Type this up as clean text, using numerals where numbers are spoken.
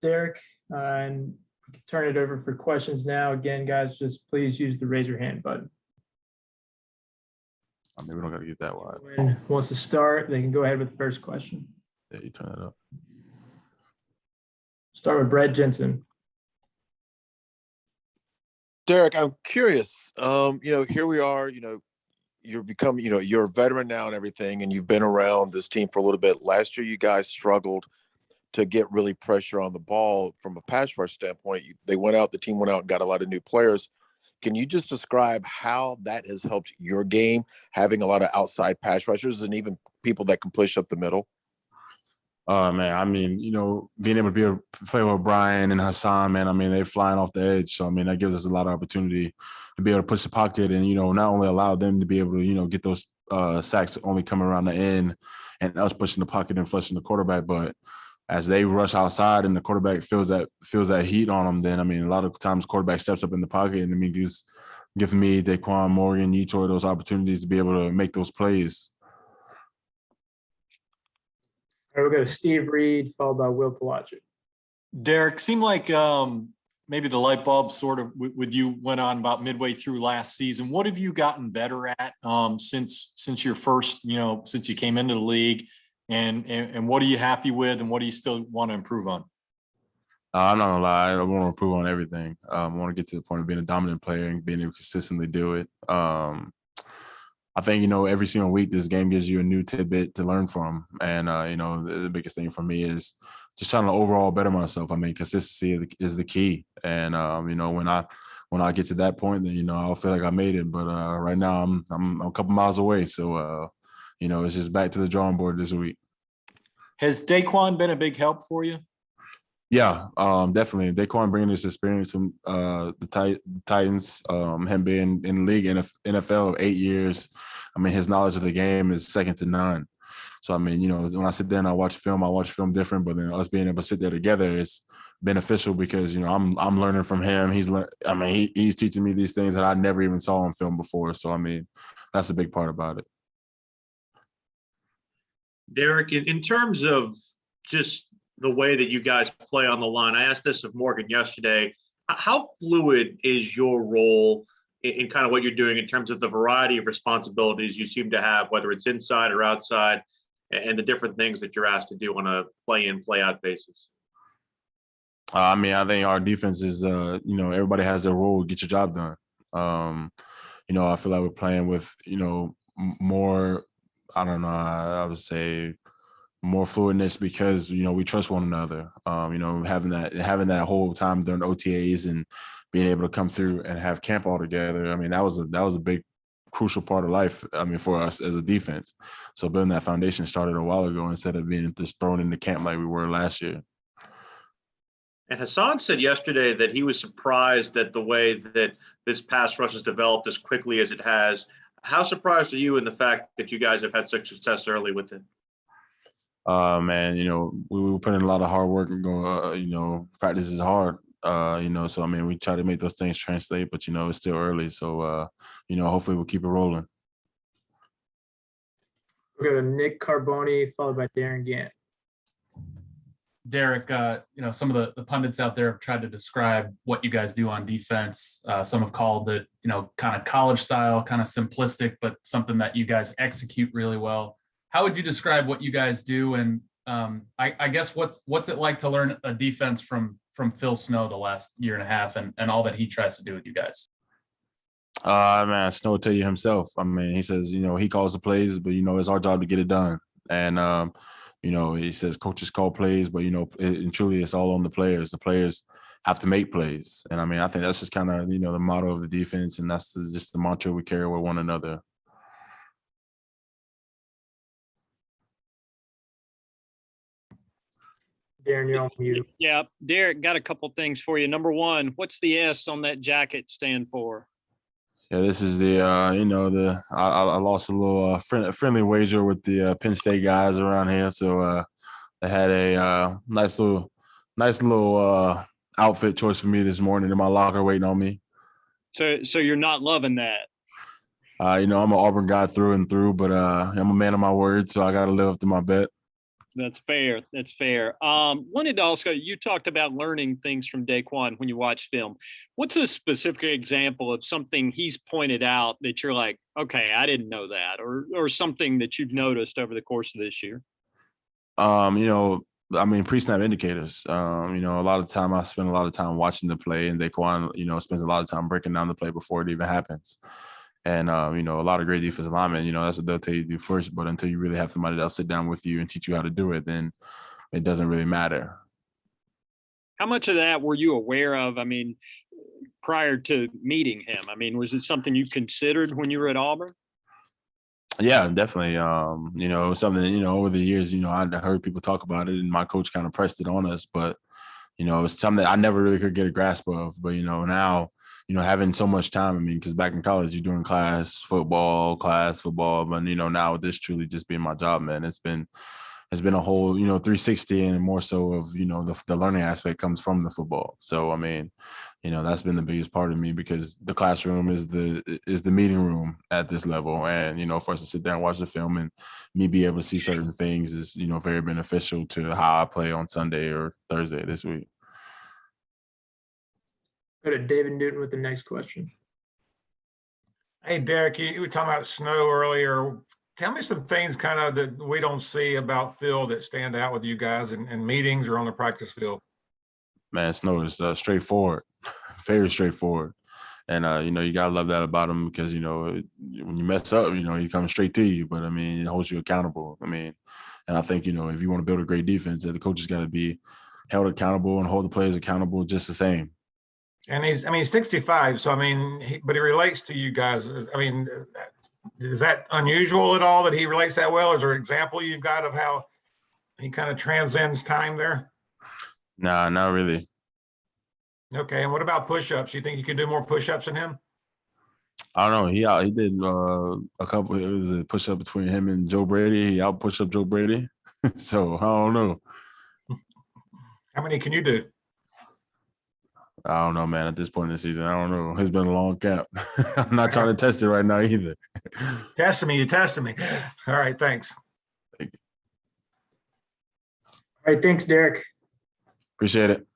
Derrick, and we can turn it over for questions now. Again, guys, just please use the raise your hand button. Maybe we don't got to get that wide. Who wants to start? They can go ahead with the first question. Yeah, you turn it up. Start with Brett Jensen. Derrick, I'm curious. Here we are, you're become, you're a veteran now and everything, and you've been around this team for a little bit. Last year, you guys struggled to get really pressure on the ball from a pass rush standpoint. The team went out and got a lot of new players. Can you just describe how that has helped your game, having a lot of outside pass rushers and even people that can push up the middle? Man, I mean, being able to play with Brian and Hassan, man, I mean, they're flying off the edge. So, I mean, that gives us a lot of opportunity to be able to push the pocket and, not only allow them to be able to, get those sacks only coming around the end and us pushing the pocket and flushing the quarterback. But as they rush outside and the quarterback feels that heat on them, then, I mean, a lot of times quarterback steps up in the pocket and, I mean, gives me, Daquan, Morgan, Yetur those opportunities to be able to make those plays. All right, we'll go to Steve Reed, followed by Will Palacic. Derrick, seemed like maybe the light bulb sort of with you went on about midway through last season. What have you gotten better at since your first, since you came into the league, and what are you happy with, and what do you still want to improve on? I'm not gonna lie, I want to improve on everything. I want to get to the point of being a dominant player and being able to consistently do it. I think, every single week this game gives you a new tidbit to learn from. And, the biggest thing for me is just trying to overall better myself. I mean, consistency is the key. And, when I get to that point, then, I'll feel like I made it. But right now I'm a couple miles away. So, it's just back to the drawing board this week. Has Daquan been a big help for you? Yeah, definitely. Daquan bringing this experience from the Titans, him being in the league in NFL of 8 years. I mean, his knowledge of the game is second to none. So, I mean, when I sit there and I watch film different, but then us being able to sit there together, it's beneficial because, I'm learning from him. He's teaching me these things that I never even saw on film before. So, I mean, that's a big part about it. Derrick, in terms of just the way that you guys play on the line, I asked this of Morgan yesterday. How fluid is your role in kind of what you're doing in terms of the variety of responsibilities you seem to have, whether it's inside or outside, and the different things that you're asked to do on a play-in, play-out basis? I mean, I think our defense is, everybody has their role, get your job done. I feel like we're playing with, more, I don't know, I would say more fluidness because, we trust one another. Having that whole time during OTAs and being able to come through and have camp all together. I mean, that was a big, crucial part of life. I mean, for us as a defense. So building that foundation started a while ago instead of being just thrown into camp like we were last year. And Hassan said yesterday that he was surprised at the way that this pass rush has developed as quickly as it has. How surprised are you in the fact that you guys have had such success early with it? Man, we put in a lot of hard work and go, practice is hard. So, I mean, we try to make those things translate, but, it's still early. So, hopefully we'll keep it rolling. We'll go to Nick Carboni, followed by Darren Gant. Derrick, some of the pundits out there have tried to describe what you guys do on defense. Some have called it, kind of college style, kind of simplistic, but something that you guys execute really well. How would you describe what you guys do? And I guess what's it like to learn a defense from Phil Snow the last year and a half and all that he tries to do with you guys? Man, Snow will tell you himself. I mean, he says, he calls the plays, but, it's our job to get it done. And, he says coaches call plays, but, and truly it's all on the players. The players have to make plays. And, I mean, I think that's just kind of, the motto of the defense, and that's just the mantra we carry with one another. Darren, you're on mute. Yeah, Derrick, got a couple things for you. Number one, what's the S on that jacket stand for? Yeah, this is the I lost a little friendly wager with the Penn State guys around here, so they had a nice little outfit choice for me this morning in my locker waiting on me. So you're not loving that? I'm an Auburn guy through and through, but I'm a man of my word, so I got to live up to my bet. That's fair. That's fair. Wanted to also, you talked about learning things from Daquan when you watch film. What's a specific example of something he's pointed out that you're like, okay, I didn't know that, or something that you've noticed over the course of this year? Pre-snap indicators. A lot of time I spend a lot of time watching the play, and Daquan, spends a lot of time breaking down the play before it even happens. And, a lot of great defensive linemen, that's what they'll tell you to do first. But until you really have somebody that'll sit down with you and teach you how to do it, then it doesn't really matter. How much of that were you aware of? I mean, prior to meeting him, I mean, was it something you considered when you were at Auburn? Yeah, definitely. It was something, over the years, I heard people talk about it, and my coach kind of pressed it on us. But, it's something that I never really could get a grasp of. But, now, having so much time, because back in college, you're doing class football. But, now with this truly just being my job, man, it's been a whole, 360, and more so of, the learning aspect comes from the football. So, that's been the biggest part of me, because the classroom is the meeting room at this level. And, for us to sit there and watch the film and me be able to see certain things is, very beneficial to how I play on Sunday or Thursday this week. Go to David Newton with the next question. Hey, Derrick, you were talking about snow earlier. Tell me some things kind of that we don't see about Phil that stand out with you guys in meetings or on the practice field. Man, Snow is straightforward, very straightforward. And, you got to love that about him, because, when you mess up, he comes straight to you. But, he holds you accountable. And I think, if you want to build a great defense, the coaches got to be held accountable and hold the players accountable just the same. And he's 65. So, but he relates to you guys. Is that unusual at all that he relates that well? Is there an example you've got of how he kind of transcends time there? Nah, not really. Okay. And what about push-ups? You think you could do more push-ups than him? I don't know. He did a couple. It was a push-up between him and Joe Brady. He out-pushed up Joe Brady. So, I don't know. How many can you do? I don't know, man. At this point in the season, I don't know. It's been a long camp. I'm not trying to test it right now either. You tested me. All right, thanks. All right, thanks, Derrick. Appreciate it.